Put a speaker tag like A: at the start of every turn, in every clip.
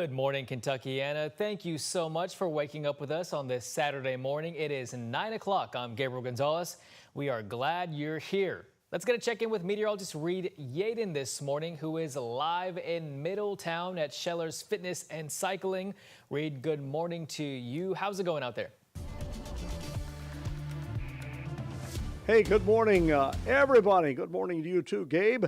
A: Good morning, Kentuckiana. Thank you so much for waking up with us on this Saturday morning. It is 9 o'clock. I'm Gabriel Gonzalez. We are glad you're here. Let's get a check in with meteorologist Reed Yaden this morning, who is live in Middletown at Scheller's Fitness and Cycling. Reed, good morning to you. How's it going out there?
B: Hey, good morning, everybody. Good morning to you too, Gabe.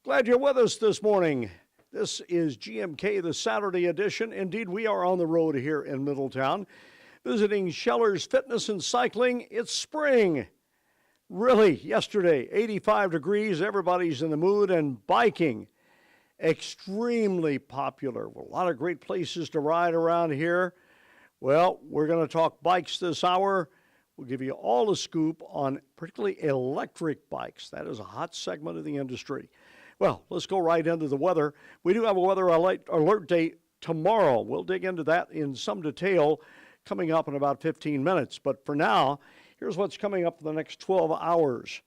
B: Glad you're with us this morning. This is GMK, the Saturday edition. Indeed, we are on the road here in Middletown, visiting Scheller's Fitness and Cycling. It's spring. Really, yesterday, 85 degrees. Everybody's in the mood, and biking, extremely popular. A lot of great places to ride around here. Well, we're going to talk bikes this hour. We'll give you all the scoop on particularly electric bikes. That is a hot segment of the industry. Well, let's go right into the weather. We do have a weather alert day tomorrow. We'll dig into that in some detail coming up in about 15 minutes. But for now, here's what's coming up in the next 12 hours.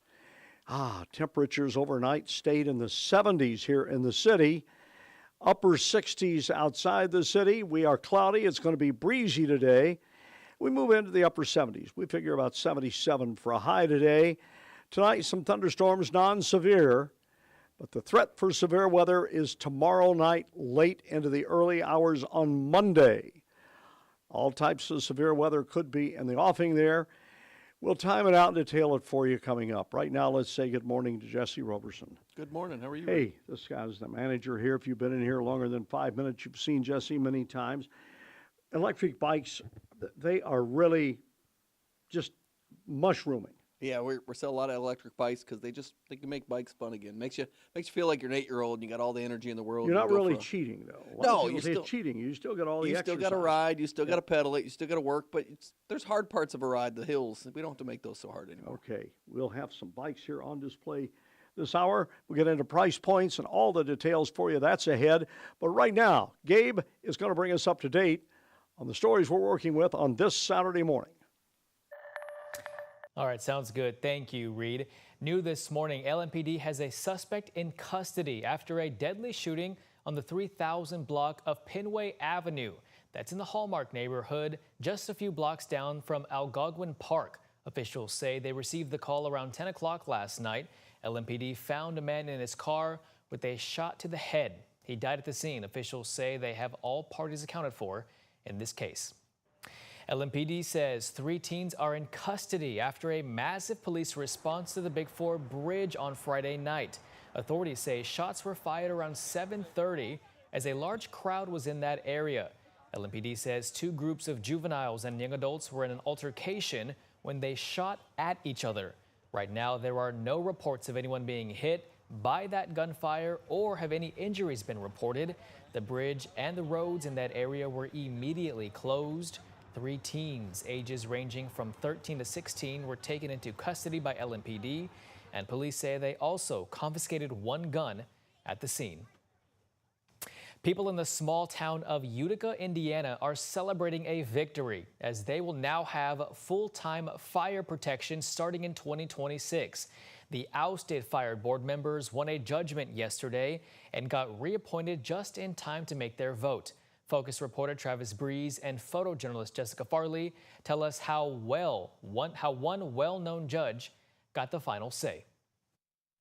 B: Temperatures overnight stayed in the 70s here in the city. Upper 60s outside the city. We are cloudy. It's going to be breezy today. We move into the upper 70s. We figure about 77 for a high today. Tonight, some thunderstorms, non-severe. But the threat for severe weather is tomorrow night, late into the early hours on Monday. All types of severe weather could be in the offing there. We'll time it out and detail it for you coming up. Right now, let's say good morning to Jesse Roberson.
C: Good morning. How are you?
B: Hey, this guy's the manager here. If you've been in here longer than 5 minutes, you've seen Jesse many times. Electric bikes, they are really just mushrooming.
C: Yeah, we're selling a lot of electric bikes because they can make bikes fun again. Makes you feel like you're an 8-year-old and you got all the energy in the world.
B: You're not really cheating though.
C: No, you're still
B: cheating. You still got all the
C: You
B: exercise.
C: still got to ride. You still got to pedal it. You still got to work. But there's hard parts of a ride. The hills. We don't have to make those so hard anymore.
B: Okay, we'll have some bikes here on display this hour. We'll get into price points and all the details for you. That's ahead. But right now, Gabe is going to bring us up to date on the stories we're working with on this Saturday morning.
A: All right, sounds good. Thank you, Reed. New this morning, LMPD has a suspect in custody after a deadly shooting on the 3000 block of Penway Avenue. That's in the Hallmark neighborhood, just a few blocks down from Algonquin Park. Officials say they received the call around 10 o'clock last night. LMPD found a man in his car with a shot to the head. He died at the scene. Officials say they have all parties accounted for in this case. LMPD says 3 teens are in custody after a massive police response to the Big 4 bridge on Friday night. Authorities say shots were fired around 7:30 as a large crowd was in that area. LMPD says 2 groups of juveniles and young adults were in an altercation when they shot at each other. Right now, there are no reports of anyone being hit by that gunfire or have any injuries been reported. The bridge and the roads in that area were immediately closed. 3 teens, ages ranging from 13 to 16, were taken into custody by LMPD, and police say they also confiscated 1 gun at the scene. People in the small town of Utica, Indiana, are celebrating a victory as they will now have full-time fire protection starting in 2026. The ousted fire board members won a judgment yesterday and got reappointed just in time to make their vote. Focus reporter Travis Breeze and photojournalist Jessica Farley tell us how one well-known judge got the final say.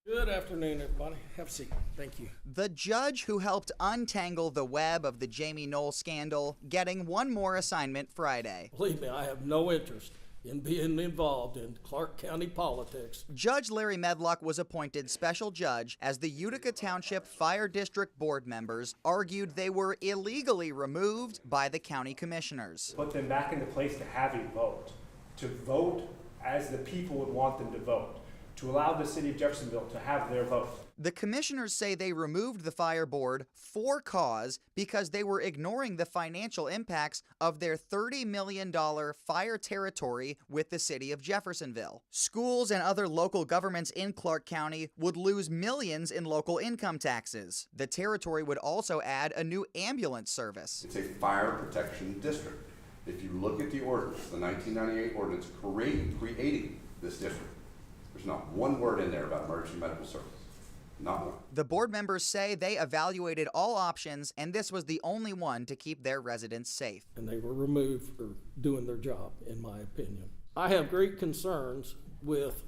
D: Good afternoon, everybody. Have a seat. Thank you.
E: The judge who helped untangle the web of the Jamie Knoll scandal getting one more assignment Friday.
D: Believe me, I have no interest in being involved in Clark County politics.
E: Judge Larry Medlock was appointed special judge as the Utica Township Fire District board members argued they were illegally removed by the county commissioners.
F: Put them back into place to vote as the people would want them to vote, to allow the city of Jeffersonville to have their vote.
E: The commissioners say they removed the fire board for cause because they were ignoring the financial impacts of their $30 million fire territory with the city of Jeffersonville. Schools and other local governments in Clark County would lose millions in local income taxes. The territory would also add a new ambulance service.
G: It's a fire protection district. If you look at the ordinance, the 1998 ordinance creating this district, there's not one word in there about emergency medical service. not one.
E: The board members say they evaluated all options, and this was the only one to keep their residents safe.
D: And they were removed for doing their job, in my opinion. I have great concerns with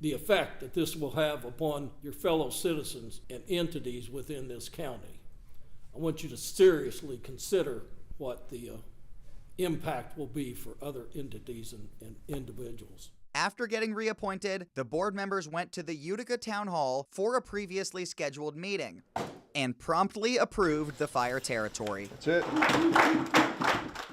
D: the effect that this will have upon your fellow citizens and entities within this county. I want you to seriously consider what the impact will be for other entities and individuals.
E: After getting reappointed, the board members went to the Utica Town Hall for a previously scheduled meeting and promptly approved the fire territory.
B: That's it.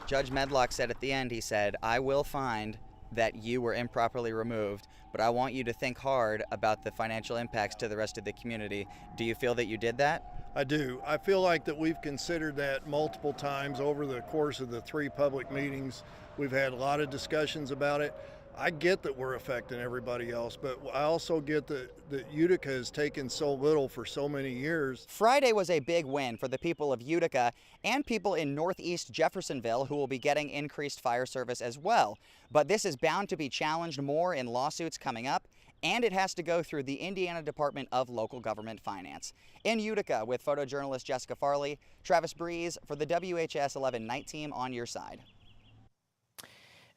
E: Judge Medlock said at the end, he said, "I will find that you were improperly removed, but I want you to think hard about the financial impacts to the rest of the community." Do you feel that you did that?
H: I do. I feel like that we've considered that multiple times over the course of the 3 public meetings. We've had a lot of discussions about it. I get that we're affecting everybody else, but I also get that Utica has taken so little for so many years.
E: Friday was a big win for the people of Utica and people in northeast Jeffersonville who will be getting increased fire service as well. But this is bound to be challenged more in lawsuits coming up, and it has to go through the Indiana Department of Local Government Finance. In Utica, with photojournalist Jessica Farley, Travis Breeze for the WHAS11 night team on your side.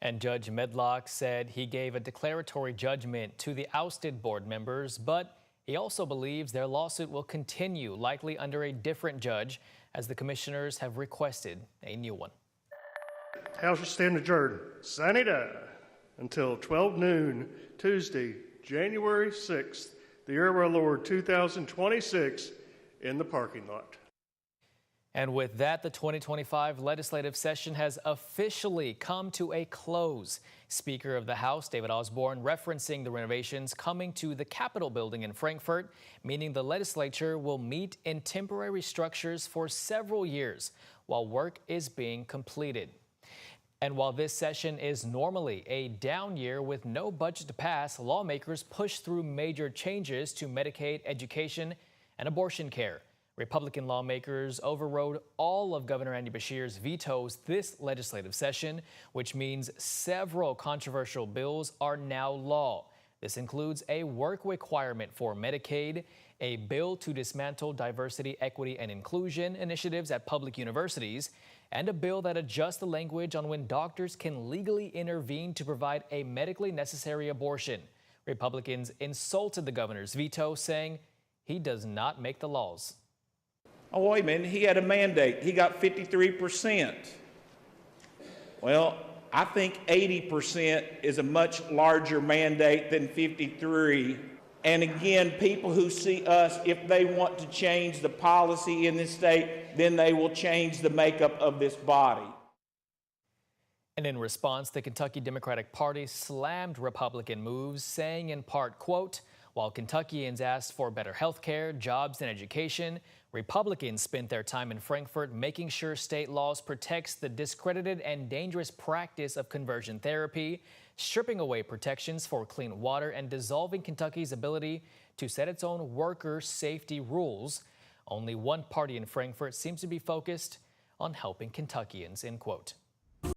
A: And Judge Medlock said he gave a declaratory judgment to the ousted board members, but he also believes their lawsuit will continue, likely under a different judge, as the commissioners have requested a new one.
I: House will stand adjourned, sine die, until 12 noon, Tuesday, January 6th, the year of our Lord 2026, in the parking lot.
A: And with that, the 2025 legislative session has officially come to a close. Speaker of the House, David Osborne, referencing the renovations coming to the Capitol building in Frankfort, meaning the legislature will meet in temporary structures for several years while work is being completed. And while this session is normally a down year with no budget to pass, lawmakers push through major changes to Medicaid, education, and abortion care. Republican lawmakers overrode all of Governor Andy Beshear's vetoes this legislative session, which means several controversial bills are now law. This includes a work requirement for Medicaid, a bill to dismantle diversity, equity, and inclusion initiatives at public universities, and a bill that adjusts the language on when doctors can legally intervene to provide a medically necessary abortion. Republicans insulted the governor's veto, saying he does not make the laws.
J: Oh, wait a minute, he had a mandate. He got 53%. Well, I think 80% is a much larger mandate than 53. And again, people who see us, if they want to change the policy in this state, then they will change the makeup of this body.
A: And in response, the Kentucky Democratic Party slammed Republican moves, saying in part, quote, "While Kentuckians asked for better health care, jobs, and education, Republicans spent their time in Frankfort making sure state laws protects the discredited and dangerous practice of conversion therapy, stripping away protections for clean water, and dissolving Kentucky's ability to set its own worker safety rules. Only one party in Frankfort seems to be focused on helping Kentuckians," end quote.